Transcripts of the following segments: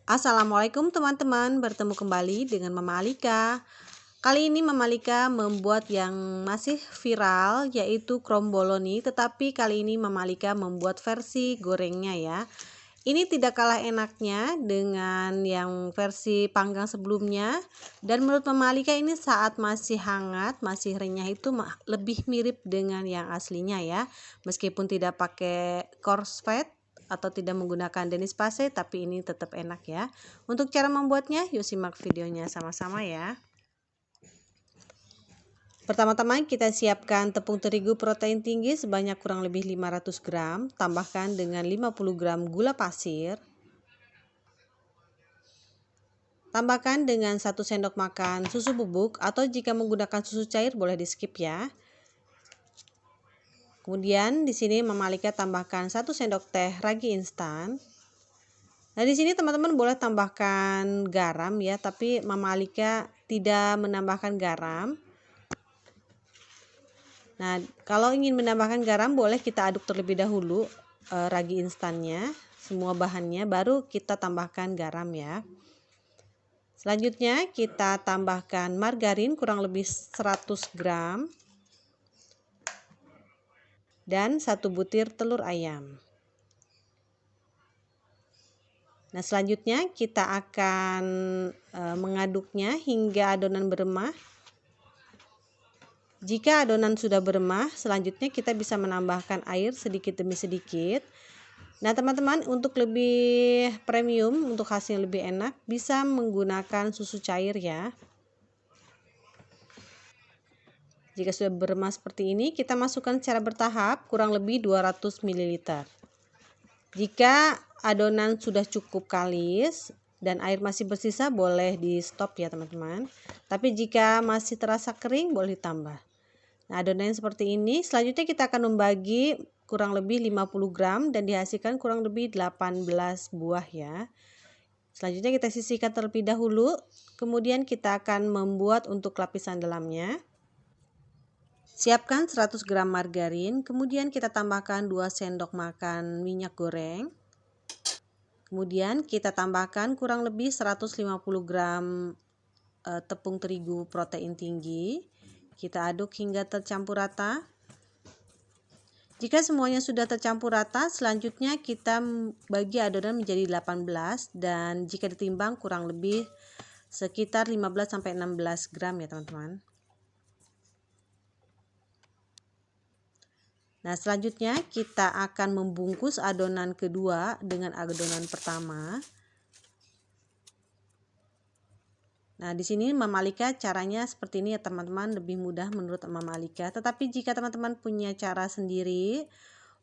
Assalamualaikum teman-teman, bertemu kembali dengan Mama Alika. Kali ini Mama Alika membuat yang masih viral, yaitu kromboloni, tetapi kali ini Mama Alika membuat versi gorengnya ya. Ini tidak kalah enaknya dengan yang versi panggang sebelumnya, dan menurut Mama Alika ini saat masih hangat, masih renyah itu lebih mirip dengan yang aslinya ya. Meskipun tidak pakai coarse fat atau tidak menggunakan Danish Pace, tapi ini tetap enak ya. Untuk cara membuatnya, yuk simak videonya sama-sama ya. Pertama-tama kita siapkan tepung terigu protein tinggi sebanyak kurang lebih 500 gram, tambahkan dengan 50 gram gula pasir. Tambahkan dengan 1 sendok makan susu bubuk, atau jika menggunakan susu cair boleh di skip ya. Kemudian di sini Mama Alika tambahkan 1 sendok teh ragi instan. Nah, di sini teman-teman boleh tambahkan garam ya, tapi Mama Alika tidak menambahkan garam. Nah, kalau ingin menambahkan garam boleh kita aduk terlebih dahulu ragi instannya, semua bahannya, baru kita tambahkan garam ya. Selanjutnya kita tambahkan margarin kurang lebih 100 gram dan 1 butir telur ayam. Nah, selanjutnya kita akan mengaduknya hingga adonan beremah. Jika adonan sudah beremah, selanjutnya kita bisa menambahkan air sedikit demi sedikit. Nah, teman-teman, untuk lebih premium, untuk hasil lebih enak, bisa menggunakan susu cair ya. Jika sudah beremah seperti ini, kita masukkan secara bertahap kurang lebih 200 ml. Jika adonan sudah cukup kalis dan air masih bersisa, boleh di stop ya teman-teman. Tapi jika masih terasa kering, boleh ditambah. Nah, adonan seperti ini. Selanjutnya kita akan membagi kurang lebih 50 gram dan dihasilkan kurang lebih 18 buah ya. Selanjutnya kita sisihkan terlebih dahulu. Kemudian kita akan membuat untuk lapisan dalamnya. Siapkan 100 gram margarin, kemudian kita tambahkan 2 sendok makan minyak goreng. Kemudian kita tambahkan kurang lebih 150 gram tepung terigu protein tinggi. Kita aduk hingga tercampur rata. Jika semuanya sudah tercampur rata, selanjutnya kita bagi adonan menjadi 18 dan jika ditimbang kurang lebih sekitar 15-16 gram ya teman-teman. Nah, selanjutnya kita akan membungkus adonan kedua dengan adonan pertama. Nah, di sini Mama Alika caranya seperti ini ya teman-teman, lebih mudah menurut Mama Alika. Tetapi jika teman-teman punya cara sendiri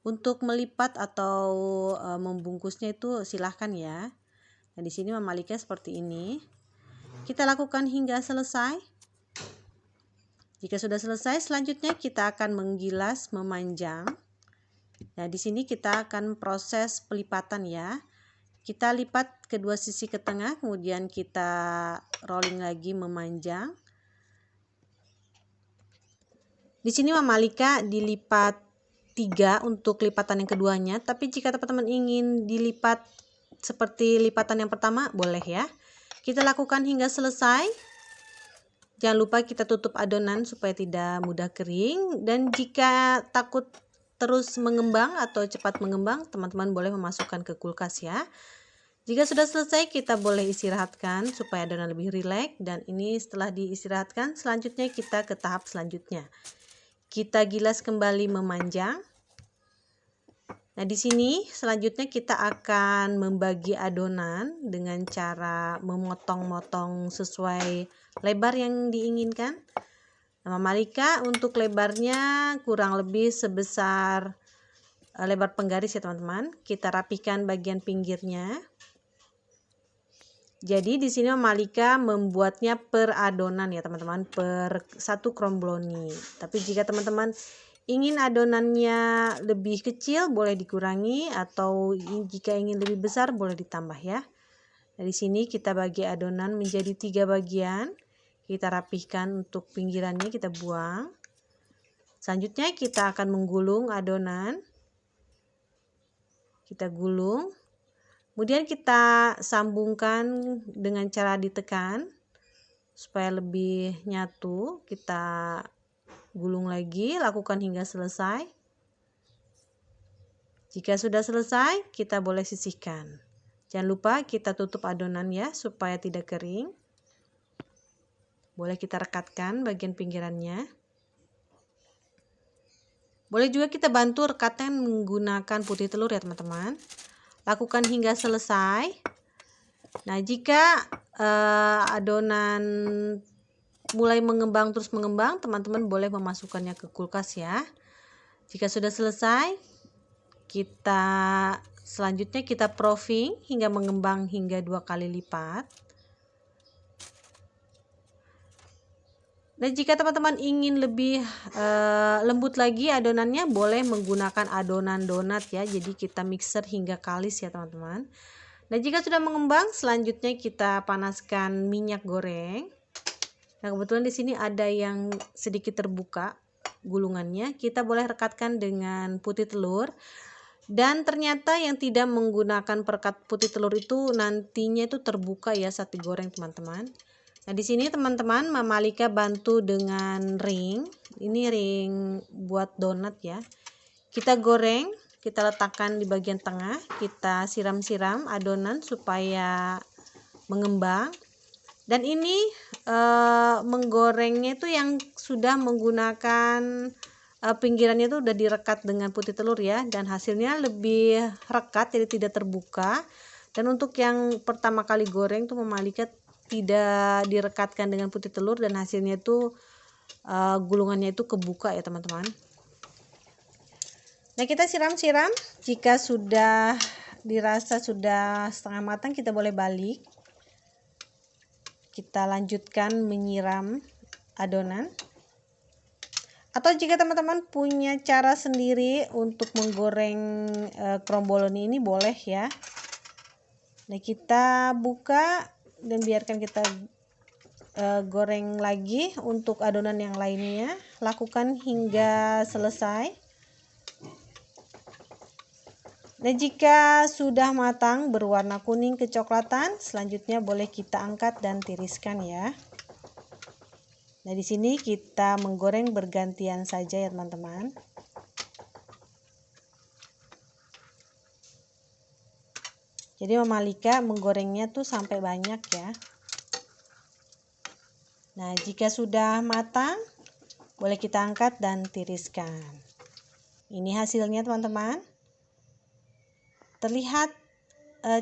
untuk melipat atau membungkusnya itu silahkan ya. Nah, di sini Mama Alika seperti ini. Kita lakukan hingga selesai. Jika sudah selesai, selanjutnya kita akan menggilas memanjang. Nah, di sini kita akan proses pelipatan ya. Kita lipat kedua sisi ke tengah, kemudian kita rolling lagi memanjang. Di sini Mama Alika dilipat 3 untuk lipatan yang keduanya, tapi jika teman-teman ingin dilipat seperti lipatan yang pertama, boleh ya. Kita lakukan hingga selesai. Jangan lupa kita tutup adonan supaya tidak mudah kering, dan jika takut terus mengembang atau cepat mengembang, teman-teman boleh memasukkan ke kulkas ya. Jika sudah selesai, kita boleh istirahatkan supaya adonan lebih rileks, dan ini setelah diistirahatkan, selanjutnya kita ke tahap selanjutnya. Kita gilas kembali memanjang. Nah, di sini selanjutnya kita akan membagi adonan dengan cara memotong-motong sesuai lebar yang diinginkan. Nah, Mama Alika untuk lebarnya kurang lebih sebesar lebar penggaris ya teman-teman. Kita rapikan bagian pinggirnya. Jadi di sini Mama Alika membuatnya per adonan ya teman-teman, per 1 kromboloni. Tapi jika teman-teman ingin adonannya lebih kecil boleh dikurangi, atau jika ingin lebih besar boleh ditambah ya. Dari sini kita bagi adonan menjadi 3 bagian. Kita rapihkan untuk pinggirannya, kita buang. Selanjutnya kita akan menggulung adonan. Kita gulung. Kemudian kita sambungkan dengan cara ditekan supaya lebih nyatu. Kita gulung lagi, lakukan hingga selesai. Jika sudah selesai, kita boleh sisihkan. Jangan lupa kita tutup adonan ya, supaya tidak kering. Boleh kita rekatkan bagian pinggirannya. Boleh juga kita bantu rekatkan menggunakan putih telur ya teman-teman. Lakukan hingga selesai. Nah, jika adonan mulai mengembang terus mengembang, teman-teman boleh memasukkannya ke kulkas ya. Jika sudah selesai, selanjutnya kita proofing hingga mengembang hingga 2 kali lipat. Dan jika teman-teman ingin lebih lembut lagi adonannya, boleh menggunakan adonan donat ya. Jadi kita mixer hingga kalis ya teman-teman. Nah, jika sudah mengembang, selanjutnya kita panaskan minyak goreng. Nah, kebetulan di sini ada yang sedikit terbuka gulungannya. Kita boleh rekatkan dengan putih telur. Dan ternyata yang tidak menggunakan perekat putih telur itu nantinya itu terbuka ya saat digoreng teman-teman. Nah, di sini teman-teman Mama Alika bantu dengan ring. Ini ring buat donat ya. Kita goreng, kita letakkan di bagian tengah, kita siram-siram adonan supaya mengembang. Dan ini menggorengnya itu yang sudah menggunakan pinggirannya itu udah direkat dengan putih telur ya, dan hasilnya lebih rekat jadi tidak terbuka. Dan untuk yang pertama kali goreng tuh Mama Alika tidak direkatkan dengan putih telur dan hasilnya itu gulungannya itu kebuka ya teman-teman. Nah, kita siram-siram. Jika sudah dirasa sudah setengah matang, kita boleh balik. Kita lanjutkan menyiram adonan. Atau jika teman-teman punya cara sendiri untuk menggoreng kromboloni ini, boleh ya. Nah, kita buka dan biarkan kita goreng lagi untuk adonan yang lainnya. Lakukan hingga selesai. Nah, jika sudah matang berwarna kuning kecoklatan, selanjutnya boleh kita angkat dan tiriskan ya. Nah, di sini kita menggoreng bergantian saja ya teman-teman. Jadi Mama Alika menggorengnya tuh sampai banyak ya. Nah, jika sudah matang, boleh kita angkat dan tiriskan. Ini hasilnya teman-teman. Terlihat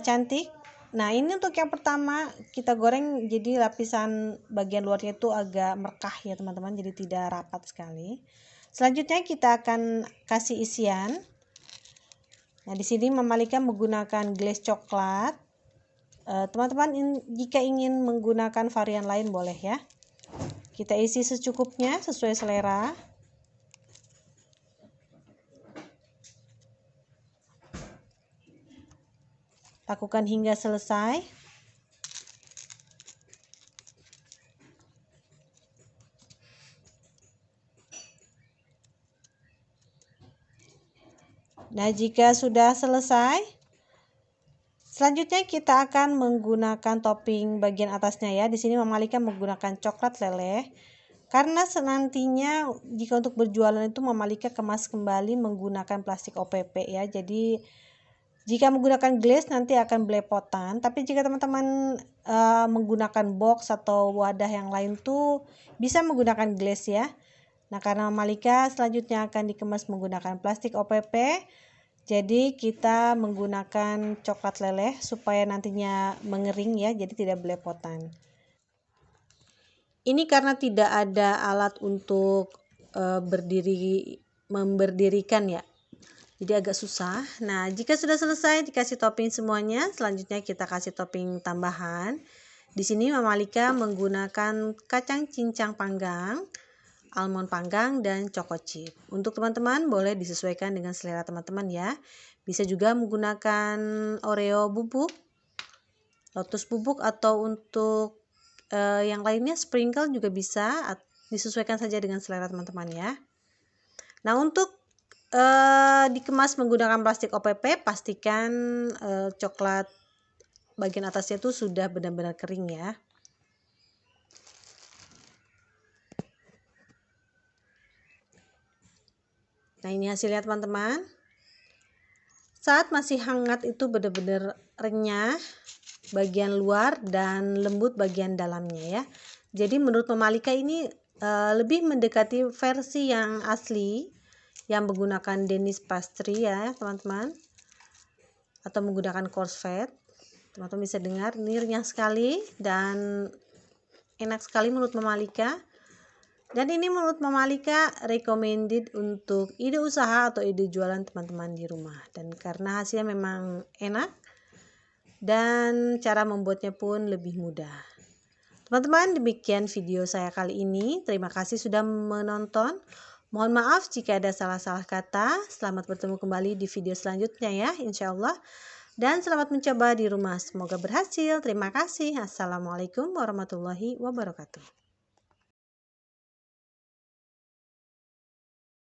cantik. Nah, ini untuk yang pertama kita goreng, jadi lapisan bagian luarnya itu agak merekah ya teman-teman, jadi tidak rapat sekali. Selanjutnya kita akan kasih isian. Nah, di sini Mama Alika menggunakan glaze coklat. Teman-teman jika ingin menggunakan varian lain boleh ya. Kita isi secukupnya sesuai selera. Lakukan hingga selesai. Nah, jika sudah selesai, selanjutnya kita akan menggunakan topping bagian atasnya ya. Di sini Mama Alika menggunakan coklat leleh. Karena senantinya jika untuk berjualan itu Mama Alika kemas kembali menggunakan plastik OPP ya. Jadi jika menggunakan glaze nanti akan belepotan. Tapi jika teman-teman menggunakan box atau wadah yang lain tuh bisa menggunakan glaze ya. Nah, karena Mama Alika selanjutnya akan dikemas menggunakan plastik OPP, jadi kita menggunakan coklat leleh supaya nantinya mengering ya, jadi tidak belepotan. Ini karena tidak ada alat untuk memberdirikan ya, jadi agak susah. Nah, jika sudah selesai dikasih topping semuanya, selanjutnya kita kasih topping tambahan. Di sini Mama Alika menggunakan kacang cincang panggang, almond panggang, dan choco chip. Untuk teman-teman boleh disesuaikan dengan selera teman-teman ya. Bisa juga menggunakan Oreo bubuk, Lotus bubuk, atau untuk yang lainnya sprinkle juga bisa, disesuaikan saja dengan selera teman-teman ya. Nah, untuk dikemas menggunakan plastik OPP, pastikan coklat bagian atasnya tuh sudah benar-benar kering ya. Nah, ini hasilnya teman-teman. Saat masih hangat itu benar-benar renyah bagian luar dan lembut bagian dalamnya ya. Jadi menurut Mama Alika ini lebih mendekati versi yang asli yang menggunakan Danish pastry ya teman-teman, atau menggunakan coarse fat. Teman-teman bisa dengar ini renyah sekali dan enak sekali menurut Mama Alika. Dan ini menurut Mama Alika recommended untuk ide usaha atau ide jualan teman-teman di rumah. Dan karena hasilnya memang enak dan cara membuatnya pun lebih mudah. Teman-teman, demikian video saya kali ini. Terima kasih sudah menonton. Mohon maaf jika ada salah-salah kata. Selamat bertemu kembali di video selanjutnya ya, insya Allah. Dan selamat mencoba di rumah. Semoga berhasil. Terima kasih. Assalamualaikum warahmatullahi wabarakatuh.